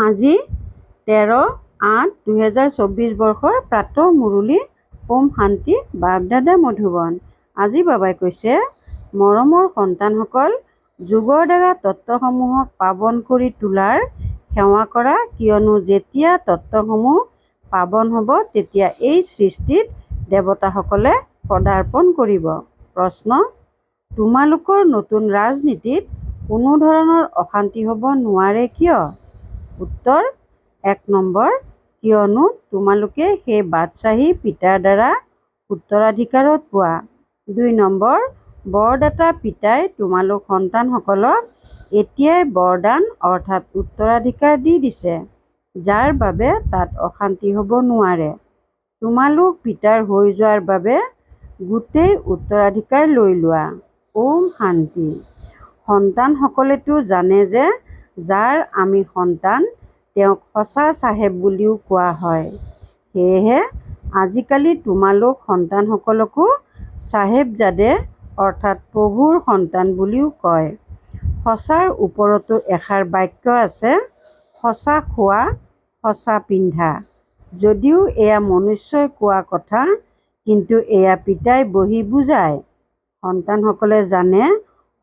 আজি 13/8/2024 বৰ্ষৰ প্ৰাতঃ মুৰলী। ওম শান্তি। বাগদাদা মধুবন। আজি বাবাই কৈছে, মৰমৰ সন্তানসকল, যোগৰ দ্বাৰা তত্ত্বসমূহক পাৱন কৰি তোলাৰ সেৱা কৰা, কিয়নো যেতিয়া তত্ত্বসমূহ পাৱন হ'ব তেতিয়া এই সৃষ্টিত দেৱতাসকলে পদাৰ্পণ কৰিব। প্ৰশ্ন: তোমালোকৰ নতুন ৰাজনীতিত কোনো ধৰণৰ অশান্তি হ'ব নোৱাৰে কিয়? উত্তৰ: ১ নম্বৰ, কিয়নো তোমালোকে সেই বাদশ্বাহী পিতাৰ দ্বাৰা উত্তৰাধিকাৰত পোৱা। ২ নম্বৰ, বৰদাতা পিতাই তোমালোক সন্তানসকলক এতিয়াই বৰদান অৰ্থাৎ উত্তৰাধিকাৰ দি দিছে, যাৰ বাবে তাত অশান্তি হ'ব নোৱাৰে। তোমালোক পিতাৰ হৈ যোৱাৰ বাবে গোটেই উত্তৰাধিকাৰ লৈ লোৱা। ওম শান্তি। সন্তানসকলেতো জানে যে যাৰ আমি সন্তান তেওঁক সঁচা চাহেব বুলিও কোৱা হয়। সেয়েহে আজিকালি তোমালোক সন্তানসকলকো চাহেবজাদে অৰ্থাৎ প্ৰভুৰ সন্তান বুলিও কয়। সঁচাৰ ওপৰতো এষাৰ বাক্য আছে, সঁচা খোৱা, সঁচা পিন্ধা। যদিও এয়া মনুষ্যই কোৱা কথা, কিন্তু এয়া পিতাই বহি বুজায়। সন্তানসকলে জানে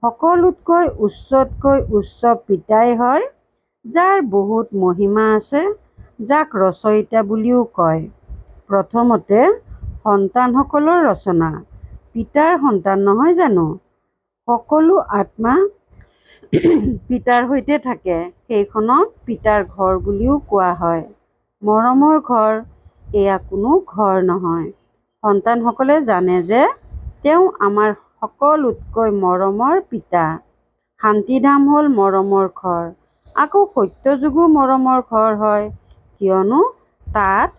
সকলোতকৈ উচ্চতকৈ উচ্চ পিতাই হয়, যাৰ বহুত মহিমা আছে, যাক ৰচয়িতা বুলিও কয়। প্ৰথমতে সন্তানসকলৰ ৰচনা, পিতাৰ সন্তান নহয় জানো? সকলো আত্মা পিতাৰ সৈতে থাকে, সেইখনক পিতাৰ ঘৰ বুলিও কোৱা হয়। মৰমৰ ঘৰ, এয়া কোনো ঘৰ নহয়। সন্তানসকলে জানে যে তেওঁ আমাৰ সকলোতকৈ মৰমৰ পিতা। শান্তিধাম হ'ল মৰমৰ ঘৰ। আকৌ সত্যযুগো মৰমৰ ঘৰ হয়, কিয়নো তাত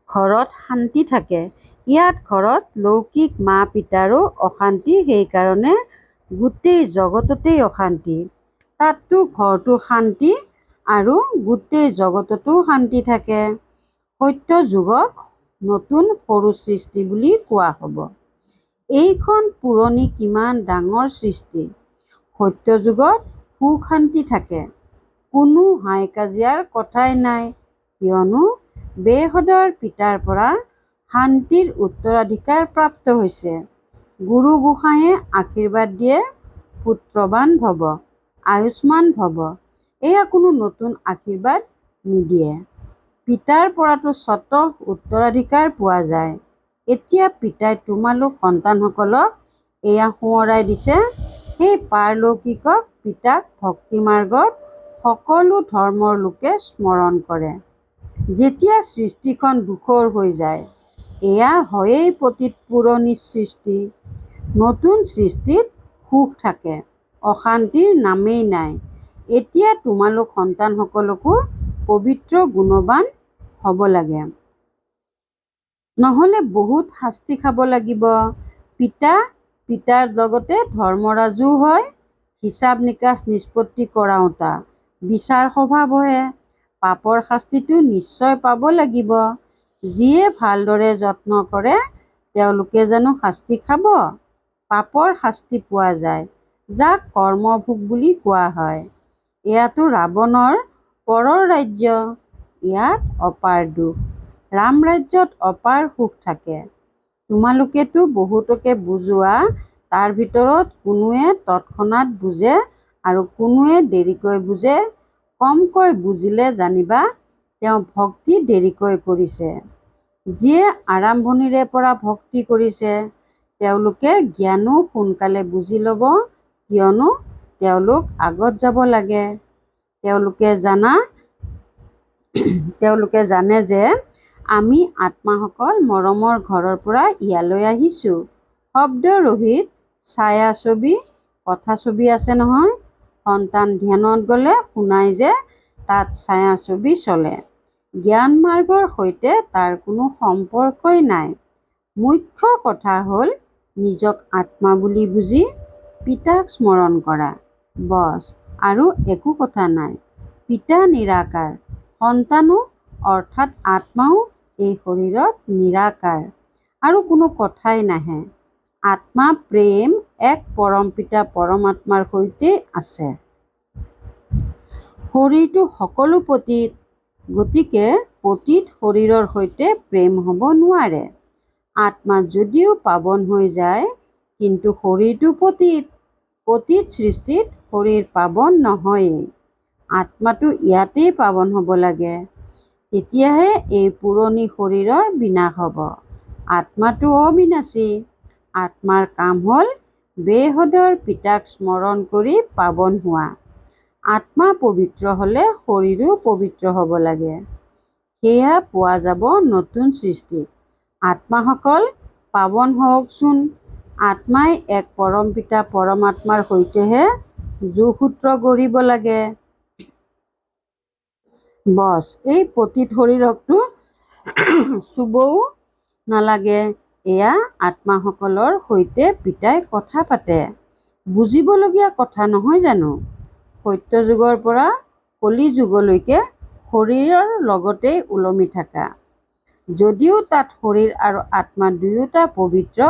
ঘৰত শান্তি থাকে। ইয়াত ঘৰত লৌকিক মা-পিতাৰো অশান্তি, সেইকাৰণে গোটেই জগততেই অশান্তি। তাততো ঘৰতো শান্তি আৰু গোটেই জগততো শান্তি থাকে। সত্যযুগক নতুন সৰু সৃষ্টি বুলি কোৱা হ'ব। এইখন পুৰণি কিমান ডাঙৰ সৃষ্টি। সত্যযুগত সুখ-শান্তি থাকে। কোনো হাই-কাজিয়াৰ কথাই নাই, কিয়নো বেহদৰ পিতাৰ পৰা শান্তিৰ উত্তৰাধিকাৰ প্ৰাপ্ত হৈছে। গুৰু গোসাঁইয়ে আশীৰ্বাদ দিয়ে, পুত্ৰৱান ভৱ, আয়ুষ্মান ভৱ। এয়া কোনো নতুন আশীৰ্বাদ নিদিয়ে। পিতাৰ পৰাতো স্বতঃ উত্তৰাধিকাৰ পোৱা যায়। এতিয়া পিতাই তোমালোক সন্তানসকলক এয়া সোঁৱৰাই দিছে, সেই পাৰলৌকিকক পিতাক ভক্তি মাৰ্গত সকলো ধৰ্মৰ লোকে স্মৰণ কৰে। যেতিয়া সৃষ্টিখন ধূসৰ হৈ যায়, এয়া হয়েই পতীত পুৰণি সৃষ্টি। নতুন সৃষ্টিত সুখ থাকে, অশান্তিৰ নামেই নাই। এতিয়া তোমালোক সন্তানসকলকো পবিত্ৰ গুণৱান হ'ব লাগে। নহ'লে বহুত শাস্তি খাব লাগিব। পিতা পিতাৰ লগতে ধৰ্মৰাজো হয়। হিচাপ-নিকাচ নিষ্পত্তি কৰাওঁতা বিচাৰ সভা বহে। পাপৰ শাস্তিটো নিশ্চয় পাব লাগিব। যিয়ে ভালদৰে যত্ন কৰে, তেওঁলোকে জানো শাস্তি খাব? পাপৰ শাস্তি পোৱা যায়, যাক কৰ্মভোগ বুলি কোৱা হয়। এয়াতো ৰাৱণৰ পৰৰ ৰাজ্য, ইয়াত অপাৰ দুখ। ৰাম ৰাজ্যত অপাৰ সুখ থাকে। তোমালোকেতো বহুতকে বুজোৱা, তাৰ ভিতৰত কোনোৱে তৎক্ষণাৎ বুজে আৰু কোনোৱে দেৰিকৈ বুজে। কমকৈ বুজিলে জানিবা তেওঁ ভক্তি দেৰিকৈ কৰিছে। যিয়ে আৰম্ভণিৰে পৰা ভক্তি কৰিছে, তেওঁলোকে জ্ঞানো সোনকালে বুজি ল'ব, কিয়নো তেওঁলোক আগত যাব লাগে। তেওঁলোকে জানে যে আমি আত্মাসকল মৰমৰ ঘৰৰ পৰা ইয়ালৈ আহিছোঁ। শব্দ-ৰহিত ছায়া-ছবি, কথা-ছবি আছে নহয়। সন্তান ধ্যানত গ'লে শুনাই যে তাত ছায়া-ছবি চলে। জ্ঞান মাৰ্গৰ সৈতে তাৰ কোনো সম্পৰ্কই নাই। মুখ্য কথা হ'ল নিজক আত্মা বুলি বুজি পিতাক স্মৰণ কৰা। বছ, আৰু একো কথা নাই। পিতা নিৰাকাৰ, সন্তানো অৰ্থাৎ আত্মাও এই শৰীৰত নিৰাকাৰ। আৰু কোনো কথাই নাহে। আত্মা প্ৰেম এক পৰম পিতা পৰমাত্মাৰ সৈতে আছে। শৰীৰটো সকলো পতীত, গতিকে পতীত শৰীৰৰ সৈতে প্ৰেম হ'ব নোৱাৰে। আত্মা যদিও পাৱন হৈ যায়, কিন্তু শৰীৰটো পতীত। পতীত সৃষ্টিত শৰীৰ পাৱন নহয়েই। আত্মাটো ইয়াতেই পাৱন হ'ব লাগে। তেতিয়াহে এই পুৰণি শৰীৰৰ বিনাশ হ'ব। আত্মাটো অবিনাশী। আত্মাৰ কাম হ'ল বেহদৰ পিতাক স্মৰণ কৰি পাৱন হোৱা। আত্মা পবিত্ৰ হ'লে শৰীৰো পবিত্ৰ হ'ব লাগে। সেয়া পোৱা যাব নতুন সৃষ্টিত। আত্মাসকল পাৱন হওকচোন। আত্মাই এক পৰম পিতা পৰমাত্মাৰ সৈতেহে যোগসূত্ৰ গঢ়িব লাগে। বছ, এই পতীত শৰীৰকটো চুবও নালাগে। এয়া আত্মাসকলৰ সৈতে পিতাই কথা পাতে। বুজিবলগীয়া কথা নহয় জানো? সত্যযুগৰ পৰা কলি যুগলৈকে শৰীৰৰ লগতেই ওলমি থকা। যদিও তাত শৰীৰ আৰু আত্মা দুয়োটা পবিত্ৰ,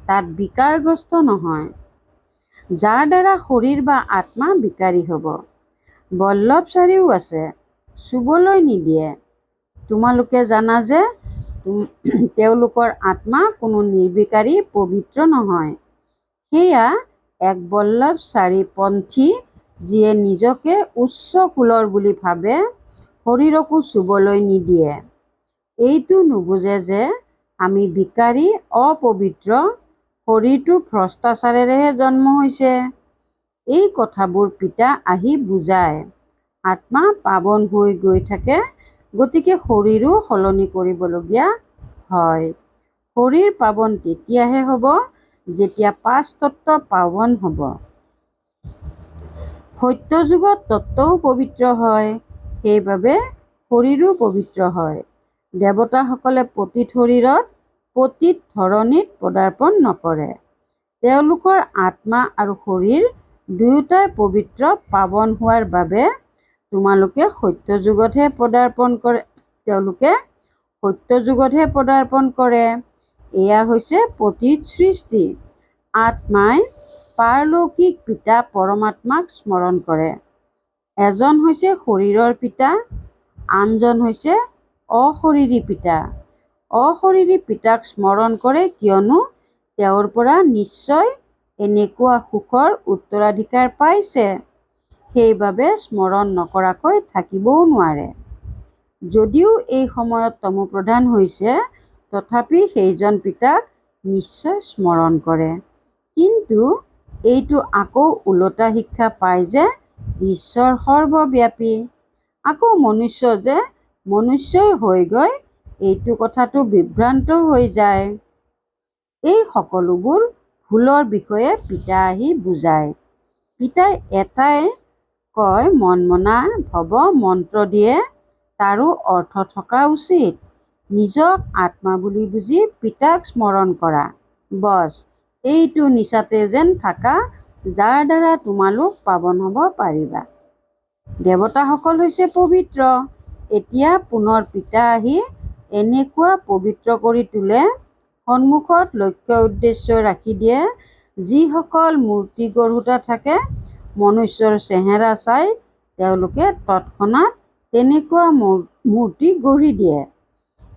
তাত বিকাৰগ্ৰস্ত নহয়, যাৰ দ্বাৰা শৰীৰ বা আত্মা বিকাৰী হ'ব। বল্লভচাৰীও আছে, চুবলৈ নিদিয়ে। তোমালোকে জানা যে তেওঁলোকৰ আত্মা কোনো নিৰ্বিকাৰী পবিত্ৰ নহয়। সেয়া এক বল্লভচাৰীপন্থী, যিয়ে নিজকে উচ্চ কুলৰ বুলি ভাবে, শৰীৰকো চুবলৈ নিদিয়ে। এইটো নুবুজে যে আমি বিকাৰী, অপবিত্ৰ, শৰীৰটো ভ্ৰষ্টাচাৰেৰেহে জন্ম হৈছে। এই কথাবোৰ পিতা আহি বুজায়। আত্মা পাৱন হৈ গৈ থাকে, গতিকে শৰীৰো সলনি কৰিবলগীয়া হয়। শৰীৰ পাৱন তেতিয়াহে হ'ব, যেতিয়া পাঁচ তত্ত্ব পাৱন হ'ব। সত্যযুগত তত্ত্বও পবিত্ৰ হয়, সেইবাবে শৰীৰো পবিত্ৰ হয়। দেৱতাসকলে পতীত শৰীৰত, পতীত ধৰণীত পদাৰ্পণ নকৰে। তেওঁলোকৰ আত্মা আৰু শৰীৰ দুয়োটাই পবিত্ৰ পাৱন হোৱাৰ বাবে তোমালোকে সত্যযুগতহে পদাৰ্পণ কৰে। তেওঁলোকে সত্যযুগতহে পদাৰ্পণ কৰে। এয়া হৈছে পতীত সৃষ্টি। আত্মাই পাৰলৌকিক পিতা পৰমাত্মাক স্মৰণ কৰে। এজন হৈছে শৰীৰৰ পিতা, আনজন হৈছে অশৰীৰী পিতা। অশৰীৰী পিতাক স্মৰণ কৰে কিয়নো তেওঁৰ পৰা নিশ্চয় এনেকুৱা সুখৰ উত্তৰাধিকাৰ পাইছে। সেইবাবে স্মৰণ নকৰাকৈ থাকিবও নোৱাৰে। যদিও এই সময়ত তমোপ্ৰধান হৈছে, তথাপি সেইজন পিতাক নিশ্চয় স্মৰণ কৰে। কিন্তু এইটো আকৌ ওলোটা শিক্ষা পায় যে ঈশ্বৰ সৰ্বব্যাপী। আকৌ মনুষ্য যে মনুষ্যই হৈ গৈ এইটো কথাটো বিভ্ৰান্ত হৈ যায়। এই সকলোবোৰ ভুলৰ বিষয়ে পিতা আহি বুজায়। পিতাই এটাই কয়, মনমনা ভৱ মন্ত্ৰ দিয়ে, তাৰো অৰ্থ থকা উচিত। নিজক আত্মা বুলি বুজি পিতাক স্মৰণ কৰা। বছ, এইটো নিচাতে যেন থাকা, যাৰ দ্বাৰা তোমালোক পাৱন হ'ব পাৰিবা। দেৱতাসকল হৈছে পবিত্ৰ। এতিয়া পুনৰ পিতা আহি এনেকুৱা পবিত্ৰ কৰি তোলে, সন্মুখত লক্ষ্য উদ্দেশ্য ৰাখি দিয়ে। যিসকল মূৰ্তি গঢ়োতা থাকে, মনুষ্যৰ চেহেৰা চাই তেওঁলোকে তৎক্ষণাৎ তেনেকুৱা মূৰ্তি গঢ়ি দিয়ে।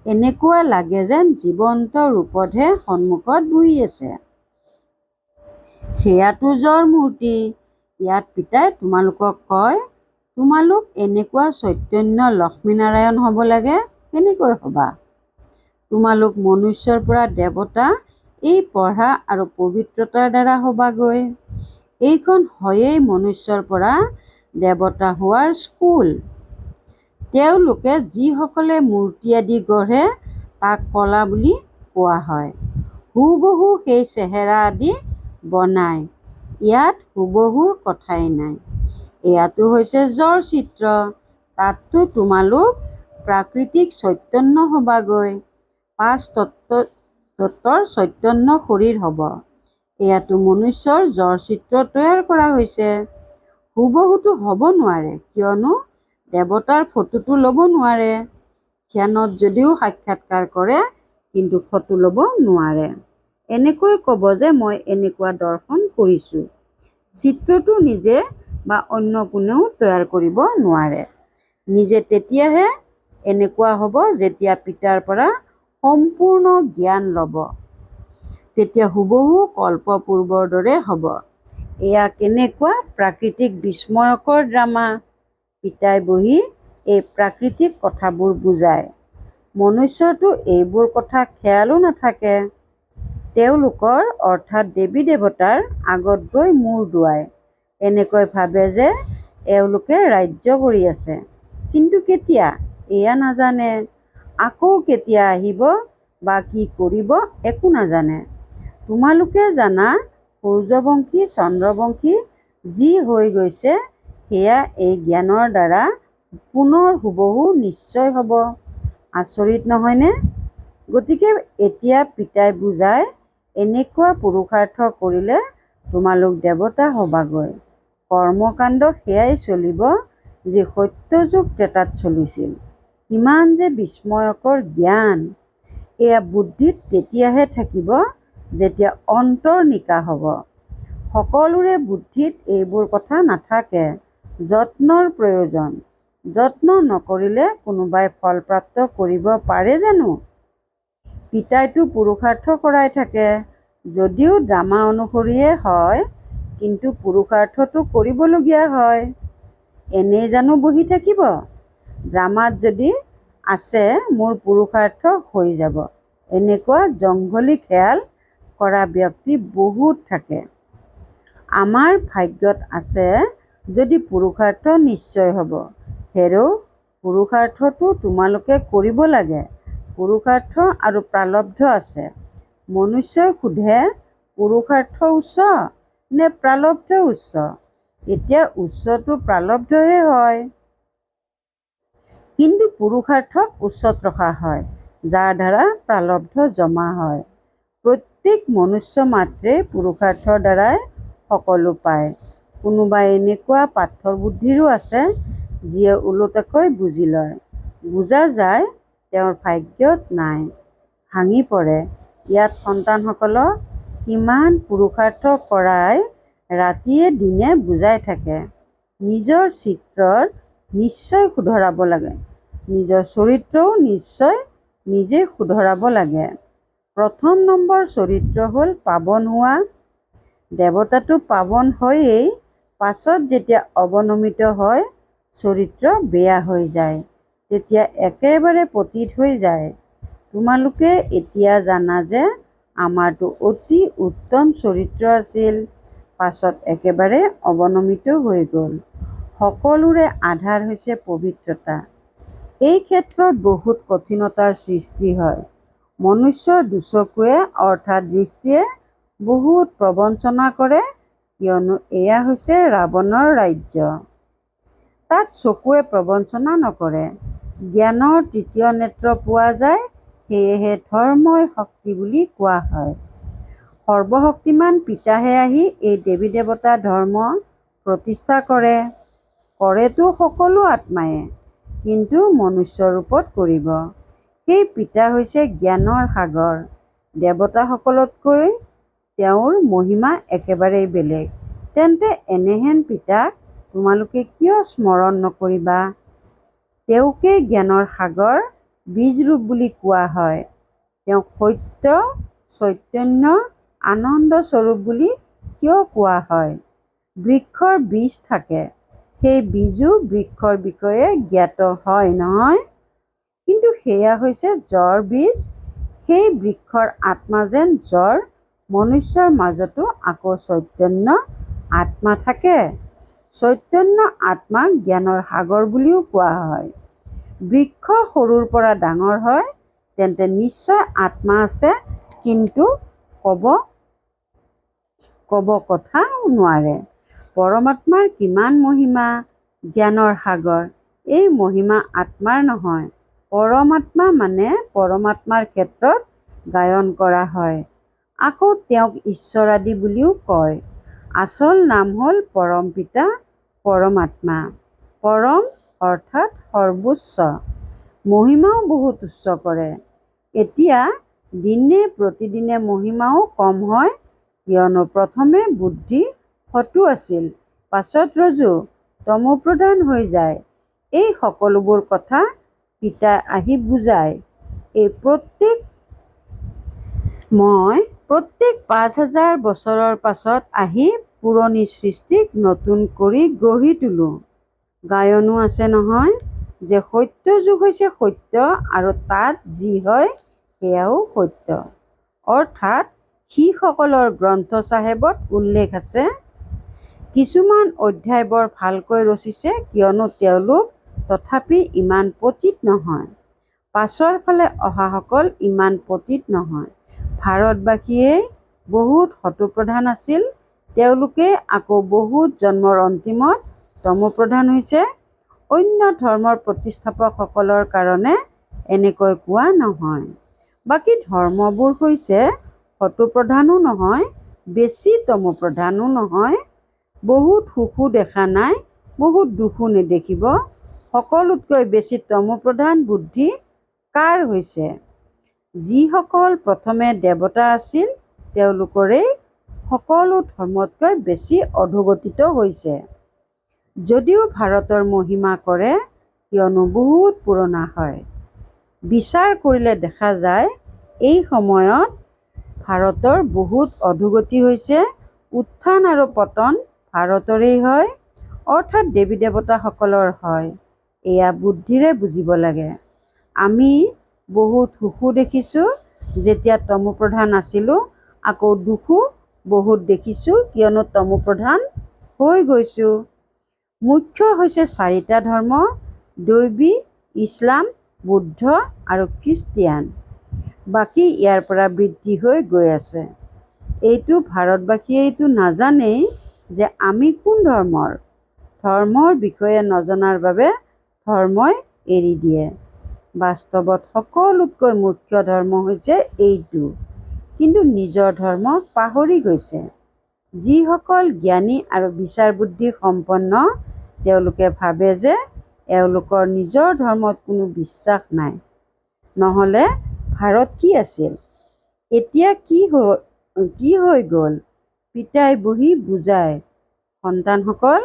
এনেকুৱা লাগে যেন জীৱন্ত ৰূপতহে সন্মুখত বহি আছে। সেয়াটো জড় মূৰ্তি। ইয়াত পিতাই তোমালোকক কয়, তোমালোক এনেকুৱা চৈতন্য লক্ষ্মীনাৰায়ণ হ'ব লাগে। কেনেকৈ হ'বা? তোমালোক মনুষ্যৰ পৰা দেৱতা, এই পঢ়া আৰু পবিত্ৰতাৰ দ্বাৰা হ'বাগৈ। এইখন হয়েই মনুষ্যৰ পৰা দেৱতা হোৱাৰ স্কুল। তেওঁলোকে যিসকলে মূৰ্তি আদি গঢ়ে, তাক কলা বুলি কোৱা হয়। হুবহু সেই চেহেৰা আদি বনায়। ইয়াত হুবহুৰ কথাই নাই। এয়াটো হৈছে জড় চিত্ৰ। তাততো তোমালোক প্ৰাকৃতিক চৈতন্য হ'বাগৈ। পাঁচ তত্ত্বৰ চৈতন্য শৰীৰ হ'ব। এয়াতো মনুষ্যৰ জড় চিত্ৰ তৈয়াৰ কৰা হৈছে। হুবহুটো হ'ব নোৱাৰে, কিয়নো দেৱতাৰ ফটোটো ল'ব নোৱাৰে। ধ্যানত যদিও সাক্ষাৎকাৰ কৰে, কিন্তু ফটো ল'ব নোৱাৰে। এনেকৈ ক'ব যে মই এনেকুৱা দৰ্শন কৰিছোঁ। চিত্ৰটো নিজে বা অন্য কোনেও তৈয়াৰ কৰিব নোৱাৰে। নিজে তেতিয়াহে এনেকুৱা হ'ব যেতিয়া পিতাৰ পৰা সম্পূৰ্ণ জ্ঞান ল'ব, তেতিয়া হুবহু কল্পপূৰ্বৰ দৰে হ'ব। এয়া কেনেকুৱা প্ৰাকৃতিক বিস্ময়কৰ ড্ৰামা। পিতাই বহি এই প্ৰাকৃতিক কথাবোৰ বুজায়। মনুষ্যৰতো এইবোৰ কথা খেয়ালো নাথাকে। তেওঁলোকৰ অৰ্থাৎ দেৱী দেৱতাৰ আগত গৈ মূৰ দোৱায়। এনেকৈ ভাবে যে এওঁলোকে ৰাজ্য কৰি আছে। কিন্তু কেতিয়া এয়া নাজানে। আকৌ কেতিয়া আহিব বা কি কৰিব একো নাজানে। তোমালোকে জানা সূৰ্যবংশী চন্দ্ৰবংশী যি হৈ গৈছে সেয়া এই জ্ঞানৰ দ্বাৰা পুনৰ হুবহু নিশ্চয় হ'ব। আচৰিত নহয়নে? গতিকে এতিয়া পিতাই বুজায়, এনেকুৱা পুৰুষাৰ্থ কৰিলে তোমালোক দেৱতা হবাগৈ। কৰ্মকাণ্ড সেয়াই চলিব যি সত্যযুগ ত্ৰেতাত চলিছিল। কিমান যে বিস্ময়কৰ জ্ঞান! এয়া বুদ্ধিত তেতিয়াহে থাকিব যেতিয়া অন্তৰ নিকা হ'ব। সকলোৰে বুদ্ধিত এইবোৰ কথা নাথাকে। যত্নৰ প্ৰয়োজন। যত্ন নকৰিলে কোনোবাই ফলপ্ৰাপ্ত কৰিব পাৰে জানো? পিতাইতো পুৰুষাৰ্থ কৰাই থাকে, যদিও ড্ৰামা অনুসৰিয়ে হয়, কিন্তু পুৰুষাৰ্থটো কৰিবলগীয়া হয়। এনেই জানো বহি থাকিব? ড্ৰামাত যদি আছে মোৰ পুৰুষাৰ্থ হৈ যাব, এনেকুৱা জংঘলী খেয়াল কৰা ব্যক্তি বহুত থাকে। আমাৰ ভাগ্যত আছে যদি পুৰুষাৰ্থ নিশ্চয় হ'ব। হেৰৌ, পুৰুষাৰ্থটো তোমালোকে কৰিব লাগে। পুৰুষাৰ্থ আৰু প্ৰালব্ধ আছে। মনুষ্যই সোধে, পুৰুষাৰ্থ উচ্চ নে প্ৰালব্ধ উচ্চ? এতিয়া উচ্চটো প্ৰালব্ধহে হয়। কিন্তু পুৰুষাৰ্থক উচ্চত ৰখা হয়, যাৰ দ্বাৰা প্ৰালব্ধ জমা হয়। প্ৰত্যেক মনুষ্য মাত্ৰেই পুৰুষাৰ্থৰ দ্বাৰাই সকলো পায়। কোনোবা এনেকুৱা পাথৰ বুদ্ধিৰো আছে, যিয়ে ওলোটাকৈ বুজি লয়। বুজা যায় তেওঁৰ ভাগ্যত নাই। ভাঙি পৰে। ইয়াত সন্তানসকলক কিমান পুৰুষাৰ্থ কৰাই ৰাতিয়ে দিনে বুজাই থাকে। নিজৰ চিত্ৰৰ নিশ্চয় শুধৰাব লাগে। নিজৰ চৰিত্ৰও নিশ্চয় নিজে শুধৰাব লাগে। প্ৰথম নম্বৰ চৰিত্ৰ হ'ল পাৱন হোৱা। দেৱতাটো পাৱন হয়েই, পাছত যেতিয়া অৱনমিত হয়, চৰিত্ৰ বেয়া হৈ যায়, তেতিয়া একেবাৰে পতিত হৈ যায়। তোমালোকে এতিয়া জানা যে আমাৰতো অতি উত্তম চৰিত্ৰ আছিল, পাছত একেবাৰে অৱনমিত হৈ গ'ল। সকলোৰে আধাৰ হৈছে পবিত্ৰতা। এই ক্ষেত্ৰত বহুত কঠিনতাৰ সৃষ্টি হয়। মনুষ্যৰ দুচকুৱে অৰ্থাৎ দৃষ্টিয়ে বহুত প্ৰবঞ্চনা কৰে, কিয়নো এয়া হৈছে ৰাৱণৰ ৰাজ্য। তাত চকুৱে প্ৰবঞ্চনা নকৰে। জ্ঞানৰ তৃতীয় নেত্ৰ পোৱা যায়, সেয়েহে ধৰ্মই শক্তি বুলি কোৱা হয়। সৰ্বশক্তিমান পিতাহে আহি এই দেৱী দেৱতা ধৰ্ম প্ৰতিষ্ঠা কৰে। কৰেতো সকলো আত্মায়ে, কিন্তু মনুষ্য ৰূপত কৰিব। সেই পিতা হৈছে জ্ঞানৰ সাগৰ। দেৱতাসকলতকৈ তেওঁৰ মহিমা একেবাৰেই বেলেগ। তেন্তে এনেহেন পিতাক তোমালোকে কিয় স্মৰণ নকৰিবা? তেওঁকেই জ্ঞানৰ সাগৰ বীজৰূপ বুলি কোৱা হয়। তেওঁক সত্য, চৈতন্য, আনন্দ স্বৰূপ বুলি কিয় কোৱা হয়? বৃক্ষৰ বীজ থাকে, সেই বীজো বৃক্ষৰ বিষয়ে জ্ঞাত হয় নহয়? কিন্তু সেয়া হৈছে জড় বীজ। সেই বৃক্ষৰ আত্মা যেন জড়, মনুষ্যৰ মাজতো আকৌ চৈতন্য আত্মা থাকে। চৈতন্য আত্মাক জ্ঞানৰ সাগৰ বুলিও কোৱা হয়। বৃক্ষ সৰুৰ পৰা ডাঙৰ হয়, তেন্তে নিশ্চয় আত্মা আছে, কিন্তু ক'ব কথাও নোৱাৰে। পৰমাত্মাৰ কিমান মহিমা! জ্ঞানৰ সাগৰ। এই মহিমা আত্মাৰ নহয়। পৰমাত্মা মানে পৰমাত্মাৰ ক্ষেত্ৰত গায়ন কৰা হয়। আকৌ তেওঁক ঈশ্বৰ আদি বুলিও কয়। আচল নাম হ'ল পৰম পিতা পৰমাত্মা। পৰম অৰ্থাৎ সৰ্বোচ্চ। মহিমাও বহুত উচ্চ কৰে। এতিয়া দিনে প্ৰতিদিনে মহিমাও কম হয়, কিয়নো প্ৰথমে বুদ্ধি ফটু আছিল, পাছত ৰজু তমোপ্ৰধান হৈ যায়। এই সকলোবোৰ কথা পিতাই আহি বুজায়। মই প্ৰত্যেক ৫,০০০ বছৰৰ পাছত আহি পুৰণি সৃষ্টিক নতুন কৰি গঢ়ি তোলোঁ। গায়নো আছে নহয় যে সত্য যুগ হৈছে সত্য আৰু তাত যি হয় সেয়াও সত্য। অৰ্থাৎ সিসকলৰ গ্ৰন্থ চাহেবত উল্লেখ আছে, কিছুমান অধ্যায় বৰ ভালকৈ ৰচিছে কিয়নো তেওঁলোক তথাপি ইমান পতিত নহয়। পাছৰ ফালে অহাসকল ইমান পতিত নহয়। ভাৰতবাসীয়ে বহুত শত্ৰুপ্ৰধান আছিল, তেওঁলোকে আকৌ বহুত জন্মৰ অন্তিমত তমোপ্ৰধান হৈছে। অন্য ধৰ্মৰ প্ৰতিষ্ঠাপকসকলৰ কাৰণে এনেকৈ কোৱা নহয়। বাকী ধৰ্মবোৰ হৈছে শত্ৰুপ্ৰধানো নহয়, বেছি তমোপ্ৰধানো নহয়। বহুত সুখো দেখা নাই, বহুত দুখো নেদেখিব। সকলোতকৈ বেছি তমোপ্ৰধান বুদ্ধি কাৰ হৈছে? যিসকল প্ৰথমে দেৱতা আছিল তেওঁলোকৰেই সকলো ধৰ্মতকৈ বেছি অধোগতিত হৈছে। যদিও ভাৰতৰ মহিমা কৰে কিয়নো বহুত পুৰণা হয়। বিচাৰ কৰিলে দেখা যায় এই সময়ত ভাৰতৰ বহুত অধোগতি হৈছে। উত্থান আৰু পতন ভাৰতৰেই হয়, অৰ্থাৎ দেৱী দেৱতাসকলৰ হয়। এয়া বুদ্ধিৰে বুজিব লাগে। আমি বহুত সুখো দেখিছোঁ যেতিয়া তমোপ্ৰধান আছিলোঁ, আকৌ দুখো বহুত দেখিছোঁ কিয়নো তমোপ্ৰধান হৈ গৈছোঁ। মুখ্য হৈছে ৪টা ধৰ্ম, দৈৱী, ইছলাম, বুদ্ধ আৰু খ্ৰীষ্টিয়ান। বাকী ইয়াৰ পৰা বৃদ্ধি হৈ গৈ আছে। এইটো ভাৰতবাসীয়েইতো নাজানেই যে আমি কোন ধৰ্মৰ। ধৰ্মৰ বিষয়ে নজনাৰ বাবে ধৰ্মই এৰি দিয়ে। বাস্তৱত সকলোতকৈ মুখ্য ধৰ্ম হৈছে এইটো, কিন্তু নিজৰ ধৰ্মক পাহৰি গৈছে। যিসকল জ্ঞানী আৰু বিচাৰ বুদ্ধি সম্পন্ন তেওঁলোকে ভাবে যে এওঁলোকৰ নিজৰ ধৰ্মত কোনো বিশ্বাস নাই। নহ'লে ভাৰত কি আছিল? এতিয়া কি হৈ গ'ল? পিতাই বহি বুজায়, সন্তানসকল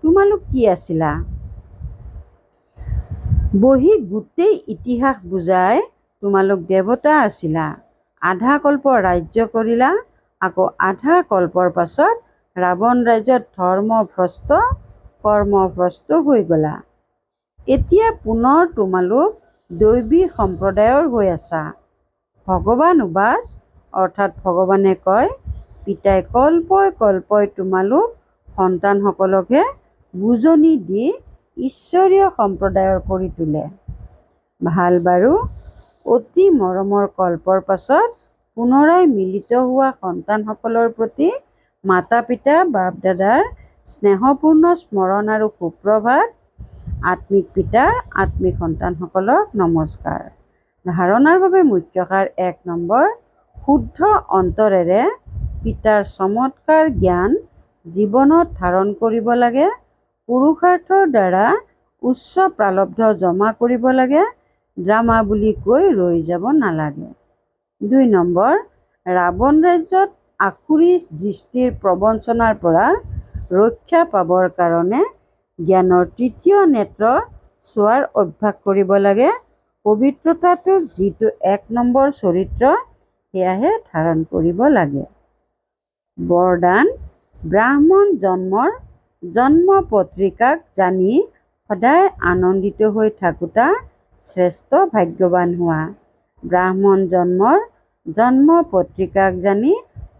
তোমালোক কি আছিলা? বহি গোটেই ইতিহাস বুজায়, তোমালোক দেৱতা আছিলা। আধা কল্প ৰাজ্য কৰিলা, আকৌ আধা কল্পৰ পাছত ৰাৱণ ৰাজ্যত ধৰ্মভ্ৰষ্ট কৰ্মভ্ৰষ্ট হৈ গ'লা। এতিয়া পুনৰ তোমালোক দৈৱী সম্প্ৰদায়ৰ হৈ আছা। ভগৱান উবাচ, অৰ্থাৎ ভগৱানে কয়, পিতাই কল্পই কল্পই তোমালোক সন্তানসকলকহে বুজনি দি ঈশ্বৰীয় সম্প্ৰদায়ৰ কৰি তোলে। ভাল বাৰু, অতি মৰমৰ কল্পৰ পাছত পুনৰাই মিলিত হোৱা সন্তানসকলৰ প্ৰতি মাতা পিতা বাপ দাদাৰ স্নেহপূৰ্ণ স্মৰণ আৰু সুপ্ৰভাত। আত্মিক পিতাৰ আত্মিক সন্তানসকলক নমস্কাৰ। ধাৰণাৰ বাবে মুখ্য সাৰ ১ নম্বৰ, শুদ্ধ অন্তৰেৰে পিতাৰ চমৎকাৰ জ্ঞান জীৱনত ধাৰণ কৰিব লাগে। পুৰুষাৰ্থৰ দ্বাৰা উচ্চ প্ৰাৰব্ধ জমা কৰিব লাগে। ড্ৰামা বুলি কৈ ৰৈ যাব নালাগে। ২ নম্বৰ, ৰাৱণ ৰাজ্যত আসুৰী দৃষ্টিৰ প্ৰবঞ্চনাৰ পৰা ৰক্ষা পাবৰ কাৰণে জ্ঞানৰ তৃতীয় নেত্ৰ চোৱাৰ অভ্যাস কৰিব লাগে। পবিত্ৰতাটো যিটো ১ নম্বৰ চৰিত্ৰ সেয়াহে ধাৰণ কৰিব লাগে। বৰদান, ব্ৰাহ্মণ জন্মৰ জন্ম পত্ৰিকাক জানি সদায় আনন্দিত হৈ থাকোঁতা শ্ৰেষ্ঠ ভাগ্যৱান হোৱা। ব্ৰাহ্মণ জন্মৰ জন্ম পত্ৰিকাক জানি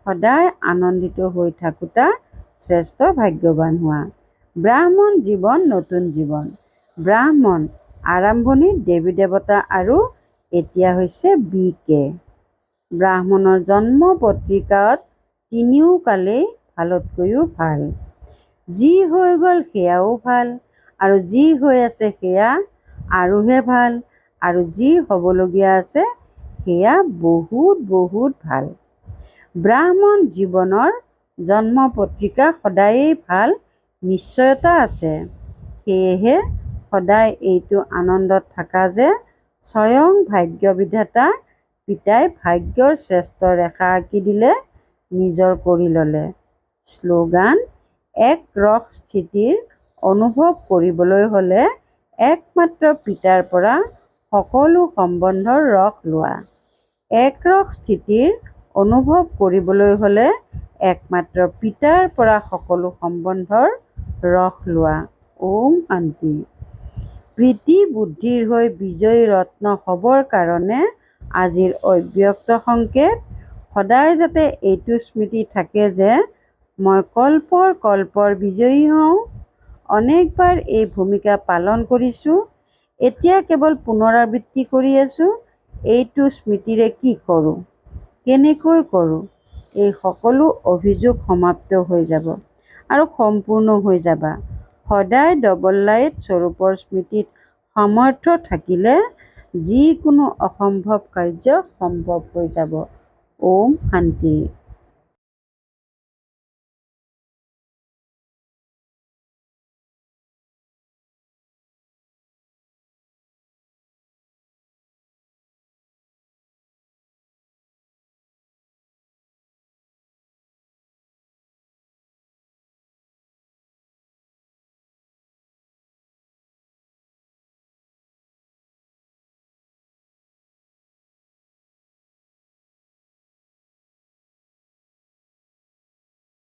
সদায় আনন্দিত হৈ থাকোঁতা শ্ৰেষ্ঠ ভাগ্যৱান হোৱা। ব্ৰাহ্মণ জীৱন নতুন জীৱন। ব্ৰাহ্মণ আৰম্ভণিত দেৱী দেৱতা আৰু এতিয়া হৈছে BK। ব্ৰাহ্মণৰ জন্ম পত্ৰিকাত তিনিওকালেই ভালতকৈও ভাল। যি হৈ গ'ল সেয়াও ভাল, আৰু যি হৈ আছে সেয়া আৰুহে ভাল, আৰু যি হ'বলগীয়া আছে সেয়া বহুত বহুত ভাল। ব্ৰাহ্মণ জীৱনৰ জন্ম পত্ৰিকা সদায়েই ভাল নিশ্চয়তা আছে। সেয়েহে সদায় এইটো আনন্দত থাকা যে স্বয়ং ভাগ্য বিধাতা পিতাই ভাগ্যৰ শ্ৰেষ্ঠ ৰেখা আঁকি দিলে, নিজৰ কৰি ল'লে। শ্লোগান, এক ৰস স্থিতিৰ অনুভৱ কৰিবলৈ হ'লে একমাত্ৰ পিতাৰ পৰা সকলো সম্বন্ধৰ ৰস লোৱা। একৰস স্থিতিৰ অনুভৱ কৰিবলৈ হ'লে একমাত্ৰ পিতাৰ পৰা সকলো সম্বন্ধৰ ৰস লোৱা। ওম শান্তি। প্ৰীতি বুদ্ধিৰ হৈ বিজয়ী ৰত্ন হ'বৰ কাৰণে আজিৰ অব্যক্ত সংকেত সদায় যাতে এইটো স্মৃতি থাকে যে মই কল্পৰ বিজয়ী হওঁ। অনেকবাৰ এই ভূমিকা পালন কৰিছোঁ, এতিয়া কেৱল পুনৰাবৃত্তি কৰি আছোঁ। এইটো স্মৃতিৰে কি কৰোঁ, কেনেকৈ কৰোঁ, এই সকলো অভিযোগ সমাপ্ত হৈ যাব আৰু সম্পূৰ্ণ হৈ যাবা। সদায় ডবল লাইট স্বৰূপৰ স্মৃতিত সামৰ্থ্য থাকিলে যিকোনো অসম্ভৱ কাৰ্য সম্ভৱ হৈ যাব। ওম শান্তি।